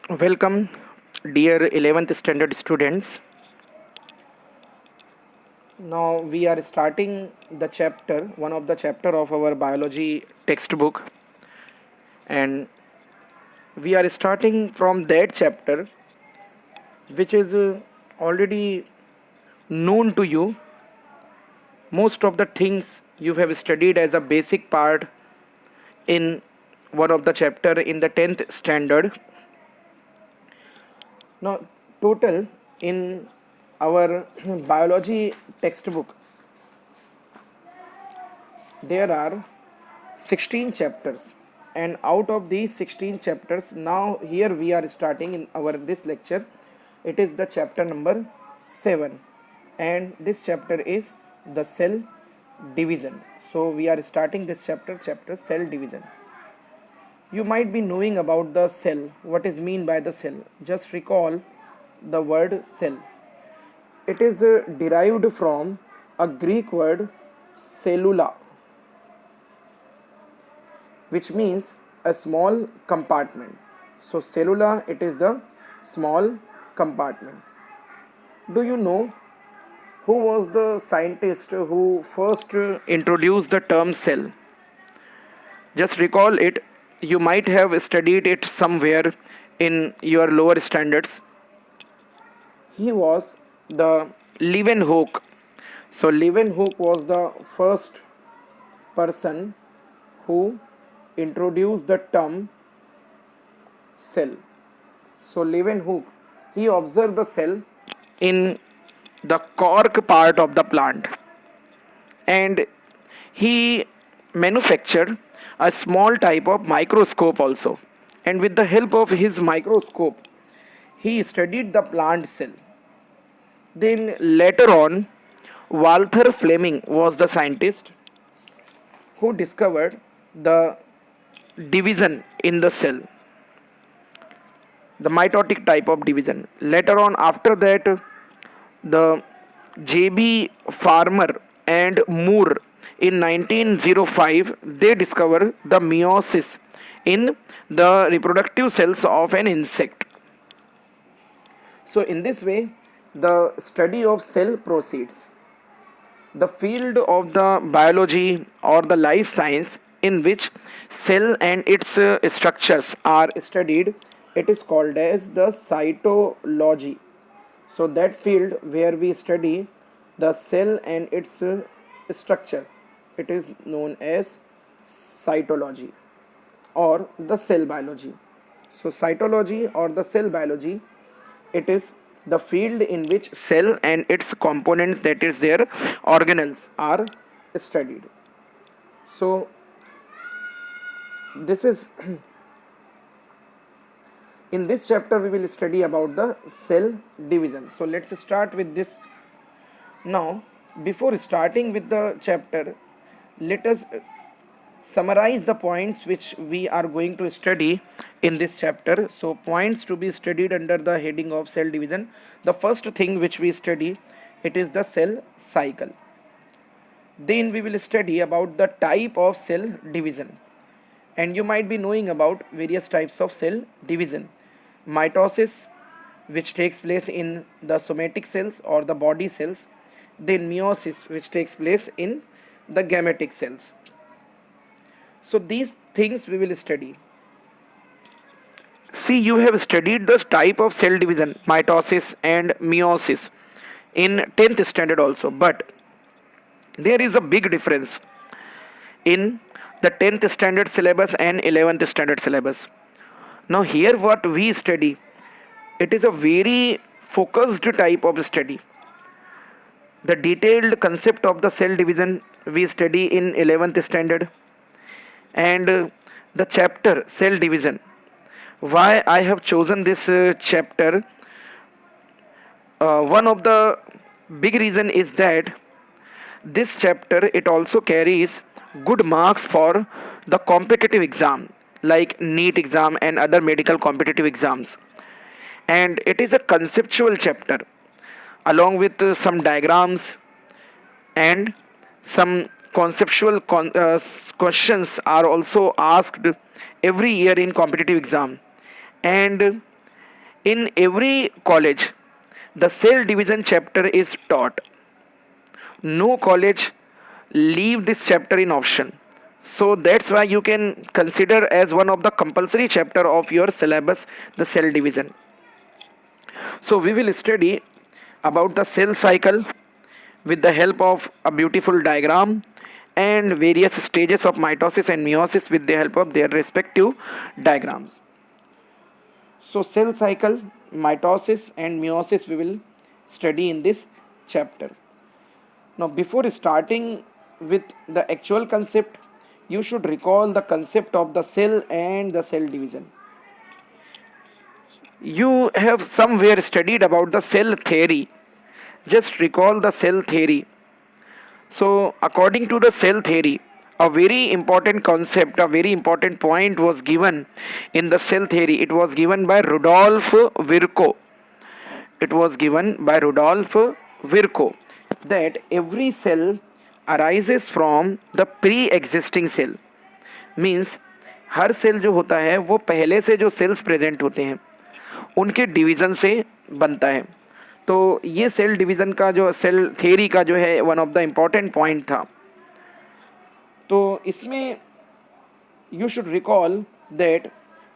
Welcome, dear 11th standard students. Now we are starting one of the chapter of our biology textbook, and we are starting from that chapter which is already known to you. Most of the things you have studied as a basic part in one of the chapter in the 10th standard. Now, total in our biology textbook, there are 16 chapters, and out of these 16 chapters, now here we are starting in our this lecture. It is the chapter number 7, and this chapter is the cell division. So we are starting this chapter cell division. You might be knowing about the cell. What is mean by the cell? Just recall the word cell. It is derived from a Greek word cellula, which means a small compartment. So cellula, it is the small compartment. Do you know who was the scientist who first introduced the term cell? Just recall it. You might have studied it somewhere in your lower standards. He was the Leeuwenhoek. So Leeuwenhoek was the first person who introduced the term cell. So Leeuwenhoek, he observed the cell in the cork part of the plant, and he manufactured a small type of microscope also, and with the help of his microscope he studied the plant cell. Then later on, Walther Fleming was the scientist who discovered the division in the cell, the mitotic type of division. Later on, after that, the J.B. Farmer and Moore in 1905, they discovered the meiosis in the reproductive cells of an insect. So in this way, the study of cell proceeds. The field of the biology or the life science in which cell and its structures are studied, it is called as the cytology. So that field where we study the cell and its structure, it is known as cytology or the cell biology. So cytology or the cell biology, it is the field in which cell and its components, that is their organelles, are studied. So this is in this chapter we will study about the cell division. So let's start with this. Now, before starting with the chapter, let us summarize the points which we are going to study in this chapter. So points to be studied under the heading of cell division. The first thing which we study, it is the cell cycle. Then we will study about the type of cell division, and you might be knowing about various types of cell division. Mitosis, which takes place in the somatic cells or the body cells. Then meiosis, which takes place in the gametic cells. So these things we will study. See, you have studied the type of cell division, mitosis and meiosis, in 10th standard also, but there is a big difference in the 10th standard syllabus and 11th standard syllabus. Now here what we study, it is a very focused type of study. The detailed concept of the cell division we study in 11th standard, and the chapter cell division. Why I have chosen this chapter? One of the big reason is that this chapter, it also carries good marks for the competitive exam like NEET exam and other medical competitive exams, and it is a conceptual chapter along with some diagrams, and some conceptual questions are also asked every year in competitive exam. And In every college, the cell division chapter is taught. No college leave this chapter in option. So that's why you can consider as one of the compulsory chapter of your syllabus the cell division. So we will study about the cell cycle with the help of a beautiful diagram and various stages of mitosis and meiosis with the help of their respective diagrams. So cell cycle, mitosis and meiosis we will study in this chapter. Now before starting with the actual concept, you should recall the concept of the cell and the cell division. You have somewhere studied about the cell theory. Just recall the cell theory. So according to the cell theory, a very important concept, a very important point was given in the cell theory. It was given by Rudolf Virchow. It was given by Rudolf Virchow that every cell arises from the pre-existing cell. Means हर cell जो होता है वो पहले से जो cells present होते हैं उनके डिवीज़न से बनता है. तो ये सेल डिवीज़न का जो सेल थ्योरी का जो है one of the important point था. तो इसमें you should recall that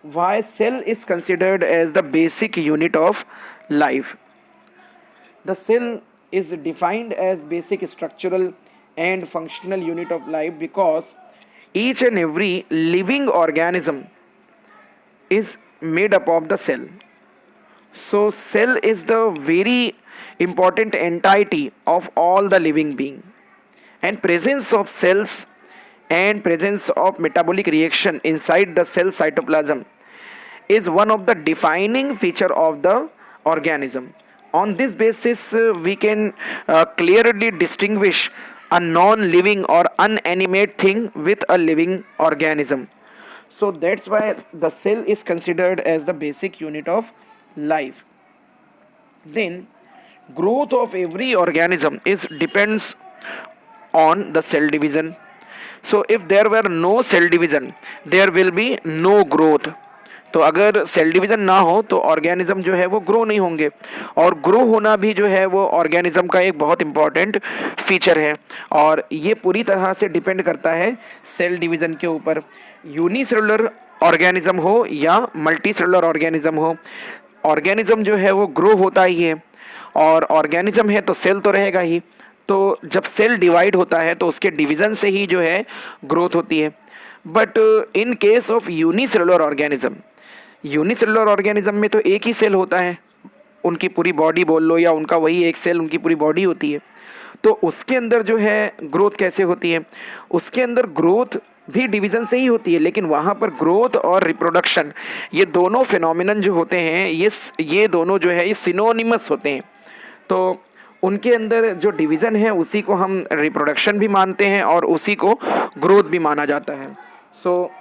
why cell is considered as the basic unit of life. The cell is defined as basic structural and functional unit of life because each and every living organism is made up of the cell. So cell is the very important entity of all the living being, and presence of cells and presence of metabolic reaction inside the cell cytoplasm is one of the defining feature of the organism. On this basis, we can clearly distinguish a non-living or unanimate thing with a living organism. So that's why the cell is considered as the basic unit of life. Then growth of every organism is depends on the cell division. So if there were no cell division, there will be no growth. तो अगर cell division ना हो तो organism जो है वो grow नहीं होंगे, और ग्रो होना भी जो है वो ऑर्गेनिज्म का एक बहुत इम्पॉर्टेंट फीचर है, और ये पूरी तरह से डिपेंड करता है सेल डिवीज़न के ऊपर. यूनिसेलुलर ऑर्गेनिज्म हो या मल्टी सेलुलर ऑर्गेनिज्म हो, ऑर्गेनिज्म जो है वो ग्रो होता ही है, और ऑर्गेनिज्म है तो सेल तो रहेगा ही. तो जब सेल डिवाइड होता है तो उसके डिवीज़न से ही जो है ग्रोथ होती है. But in case of unicellular organism, unicellular organism में तो एक ही सेल होता है, उनकी पूरी बॉडी बोल लो या उनका वही एक सेल उनकी पूरी बॉडी होती है. तो उसके अंदर जो है ग्रोथ कैसे होती है, उसके अंदर ग्रोथ भी डिवीज़न से ही होती है, लेकिन वहाँ पर ग्रोथ और रिप्रोडक्शन ये दोनों फिनोमिनन जो होते हैं ये दोनों जो है ये सिनोनिमस होते हैं. तो उनके अंदर जो डिवीज़न है उसी को हम रिप्रोडक्शन भी मानते हैं और उसी को ग्रोथ भी माना जाता है. सो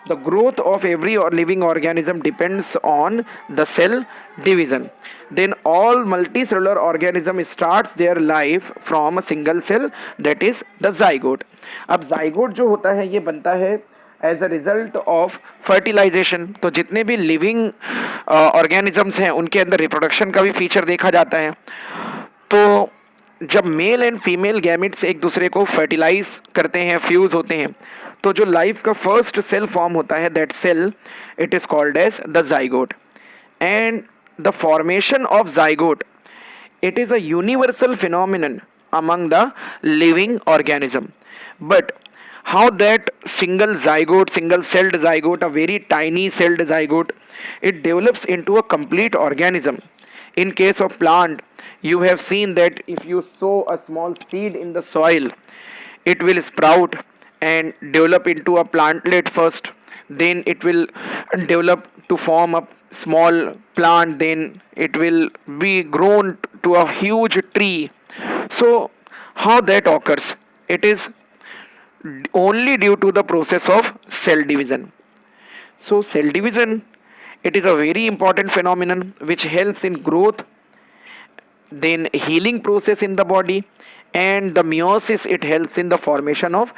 the growth of every living organism depends on the cell division. Then all multicellular organism starts their life from a single cell, that is the zygote. अब zygote जो होता है ये बनता है as a result of fertilisation. तो जितने भी लिविंग ऑर्गेनिजम्स हैं उनके अंदर रिप्रोडक्शन का भी फीचर देखा जाता है. तो जब मेल एंड फीमेल गैमेट्स एक दूसरे को फर्टिलाइज करते हैं, फ्यूज़ होते हैं, तो जो लाइफ का फर्स्ट सेल फॉर्म होता है that cell it is called as the zygote. And the formation of zygote it is a universal phenomenon among the living organism. But how that single zygote, single celled zygote, a very tiny celled zygote, it develops into a complete organism. In case of plant, you have seen that if you sow a small seed in the soil, it will sprout and develop into a plantlet first, then it will develop to form a small plant, then it will be grown to a huge tree. So how that occurs? It is only due to the process of cell division. So cell division, it is a very important phenomenon which helps in growth, then healing process in the body, and the meiosis it helps in the formation of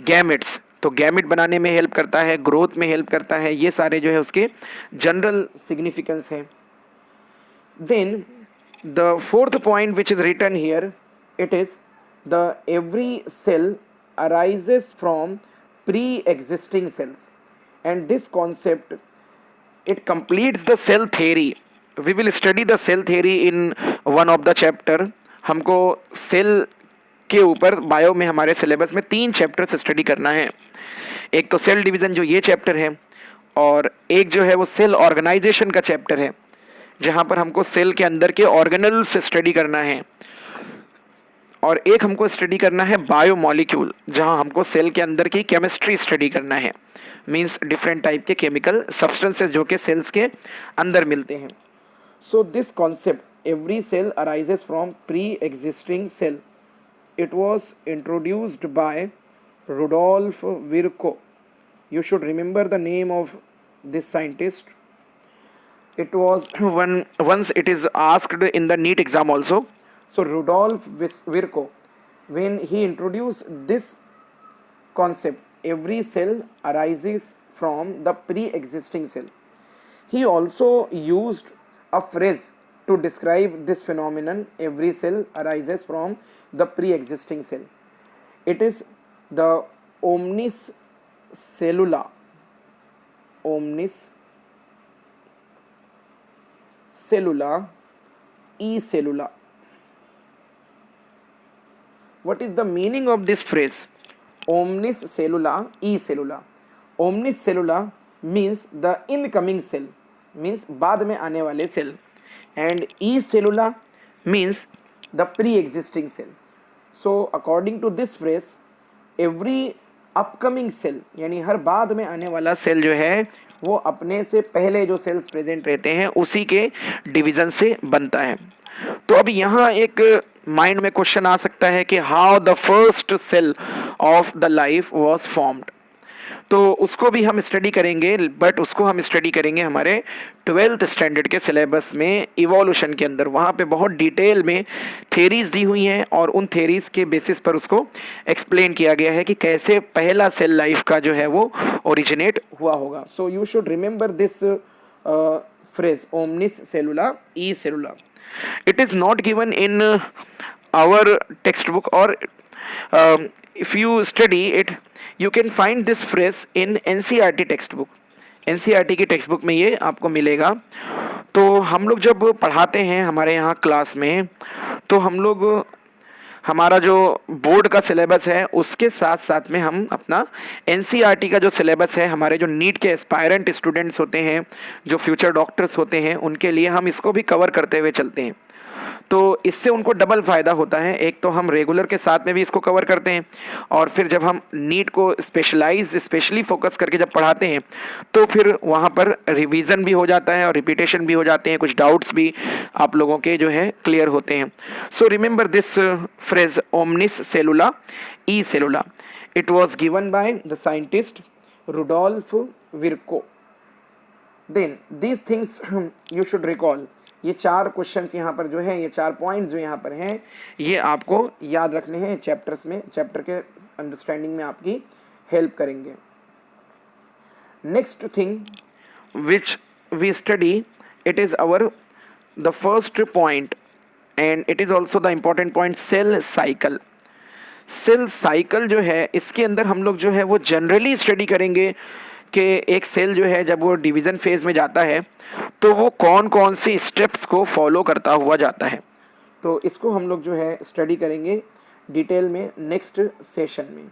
gametes. तो gamete बनाने में help करता है, growth में help करता है, ये सारे जो है उसके जनरल सिग्निफिकेंस हैं. Then the fourth point which is written here, it is the every cell arises from pre-existing cells, and this concept, it completes the cell theory. We will study the cell theory in one of the chapter. हमको cell के ऊपर bio में हमारे syllabus में 3 chapters study करना है। एक तो सेल डिवीज़न जो ये चैप्टर है, और एक जो है वो सेल ऑर्गेनाइजेशन का चैप्टर है, जहाँ पर हमको सेल के अंदर के ऑर्गेनल्स स्टडी करना है, और एक हमको स्टडी करना है बायोमोलिक्यूल, जहाँ हमको सेल के अंदर की केमिस्ट्री स्टडी करना है, मींस डिफरेंट टाइप के केमिकल सब्सटेंसेस जो कि सेल्स के अंदर मिलते हैं। So this concept every cell arises from pre existing cell, it was introduced by Rudolf Virchow. You should remember the name of this scientist. It was once it is asked in the NEET exam also. So Rudolf Virchow, when he introduced this concept, every cell arises from the pre-existing cell, he also used a phrase to describe this phenomenon. Every cell arises from the pre-existing cell. It is the omnis cellula, omnis cellula, e cellula. What is the meaning of this phrase? Omnis cellula, e cellula. Omnis cellula means the incoming cell, means बाद में आने वाले cell, and e cellula means the pre-existing cell. So according to this phrase, every upcoming cell, यानी हर बाद में आने वाला सेल जो है वो अपने से पहले जो सेल्स प्रेजेंट रहते हैं उसी के डिवीज़न से बनता है। तो अब यहाँ एक माइंड में क्वेश्चन आ सकता है कि how the first cell of the life was formed. तो उसको भी हम स्टडी करेंगे, बट उसको हम स्टडी करेंगे हमारे 12th स्टैंडर्ड के सिलेबस में इवोल्यूशन के अंदर। वहाँ पे बहुत डिटेल में थेरीज दी हुई हैं, और उन थेरीज के बेसिस पर उसको एक्सप्लेन किया गया है कि कैसे पहला सेल लाइफ का जो है वो ओरिजिनेट हुआ होगा। So you should remember this phrase, omnis cellula e cellula. It is not given in our text book, और if you study it, you can find this phrase in NCERT text book. NCERT की text book में ये आपको मिलेगा। तो हम लोग जब पढ़ाते हैं हमारे यहाँ क्लास में, तो हम लोग हमारा जो बोर्ड का सिलेबस है उसके साथ साथ में हम अपना NCERT का जो सिलेबस है, हमारे जो नीट के एस्पायरेंट स्टूडेंट्स होते हैं, जो फ्यूचर डॉक्टर्स होते हैं, उनके लिए हम इसको भी कवर करते हुए चलते हैं। तो इससे उनको डबल फ़ायदा होता है। एक तो हम रेगुलर के साथ में भी इसको कवर करते हैं, और फिर जब हम नीट को स्पेशली फोकस करके जब पढ़ाते हैं तो फिर वहाँ पर रिवीजन भी हो जाता है और रिपीटेशन भी हो जाते हैं, कुछ डाउट्स भी आप लोगों के जो है क्लियर होते हैं। So remember this phrase omnis cellula e cellula. It was given by the scientist Rudolf Virchow. Then these things you should recall. ये 4 क्वेश्चंस यहाँ पर जो हैं, ये 4 पॉइंट्स जो यहाँ पर हैं, ये आपको याद रखने हैं चैप्टर्स में, चैप्टर के अंडरस्टैंडिंग में आपकी हेल्प करेंगे। Next thing which we study, it is our the first point, and it is also the important point, cell cycle. Cell cycle जो है, इसके अंदर हम लोग जो है वो जनरली स्टडी करेंगे कि एक सेल जो है जब वो डिवीज़न फेज़ में जाता है तो वो कौन कौन सी स्टेप्स को फॉलो करता हुआ जाता है। तो इसको हम लोग जो है स्टडी करेंगे डिटेल में नेक्स्ट सेशन में।